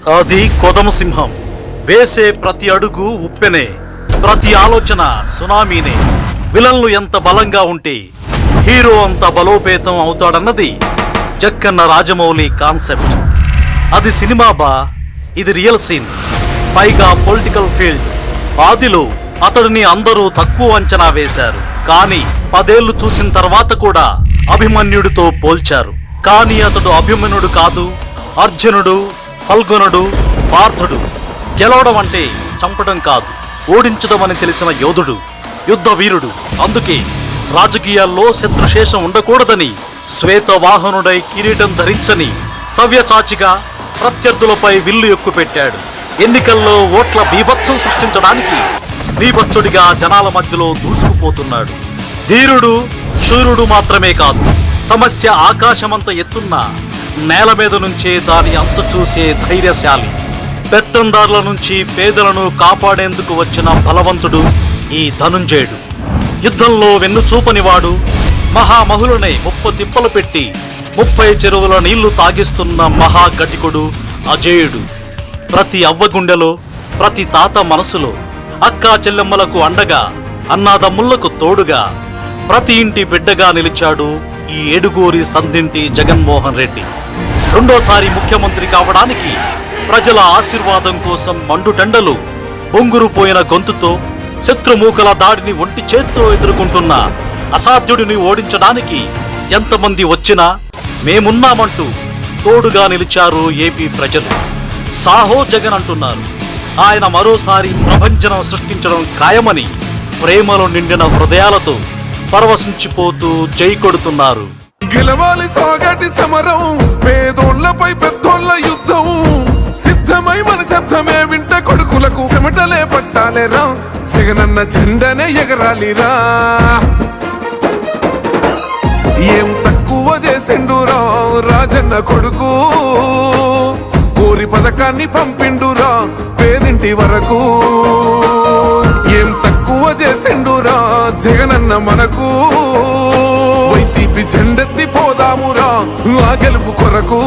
అది కొదమసింహం. వేసే ప్రతి అడుగు ఉప్పెనే, ప్రతి ఆలోచన సునామీనే. విలన్లు ఎంత బలంగా ఉంటే హీరో అంత బలోపేతం అవుతాడన్నది జక్కన్న రాజమౌళి కాన్సెప్ట్. అది సినిమా బా, ఇది రియల్ సీన్. పైగా పొలిటికల్ ఫీల్డ్. ఆదిలో అతడిని అందరూ తక్కువ అంచనా వేశారు, కానీ 10 ఏళ్లు చూసిన తర్వాత కూడా అభిమన్యుడితో పోల్చారు. కానీ అతడు అభిమన్యుడు కాదు, అర్జునుడు, ఫల్గునుడు, పార్థుడు. గెలవడం అంటే చంపడం కాదు, ఓడించడం అని తెలిసిన యోధుడు, యుద్ధ వీరుడు. అందుకే రాజకీయాల్లో శత్రుశేషం ఉండకూడదని శ్వేతవాహనుడై కిరీటం ధరించని సవ్యసాచిగా ప్రత్యర్థులపై విల్లు ఎక్కుపెట్టాడు. ఎన్నికల్లో ఓట్ల బీభత్సం సృష్టించడానికి బీభత్సుడిగా జనాల మధ్యలో దూసుకుపోతున్నాడు. ధీరుడు, శూరుడు మాత్రమే కాదు, సమస్య ఆకాశమంత ఎత్తున్న నేల మీద నుంచే దాని అంతు చూసే ధైర్యశాలి. పెత్తందారుల నుంచి పేదలను కాపాడేందుకు వచ్చిన బలవంతుడు ఈ ధనుంజయుడు. యుద్ధంలో వెన్నుచూపనివాడు, మహామహులనే 30 తిప్పలు పెట్టి 30 చెరువుల నీళ్లు తాగిస్తున్న మహాఘటికుడు అజేయుడు. ప్రతి అవ్వగుండెలో, ప్రతి తాత మనసులో అక్కా చెల్లెమ్మలకు అండగా, అన్నాదమ్ముళ్లకు తోడుగా, ప్రతి ఇంటి బిడ్డగా నిలిచాడు ఈ ఏడుగూరి సంధింటి జగన్మోహన్ రెడ్డి. రెండోసారి ముఖ్యమంత్రి కావడానికి ప్రజల ఆశీర్వాదం కోసం మండుటెండలు, బొంగురుపోయిన గొంతుతో శత్రుమూకల దాడిని ఒంటి చేత్తో ఎదుర్కొంటున్న అసాధ్యుడిని ఓడించడానికి ఎంతమంది వచ్చినా మేమున్నామంటూ తోడుగా నిలిచారు ఏపీ ప్రజలు. సాహో జగన్ అంటున్నారు. ఆయన మరోసారి ప్రభంజనం సృష్టించడం ఖాయమని ప్రేమలో నిండిన హృదయాలతో పరవశించిపోతూ జై కొడుతున్నారు. గెలవాలి సాగటి సమరం, పేదోళ్లపై పెద్దోళ్ల యుద్ధం. సిద్ధమై మన శబ్దమే వింట కొడుకులకు చెమటలే పట్టాలేరా, జగనన్న జెండనే ఎగరాలిరా. ఏం తక్కువ చేసిండురా రాజన్న కొడుకు, కోరి పథకాన్ని పంపిండురా పేదింటి వరకు. ఏం తక్కువ చేసిండురా జగనన్న మనకు, వైసీపీ జెండెత్తి పోదామురా ఆ గెలుపు కొరకు.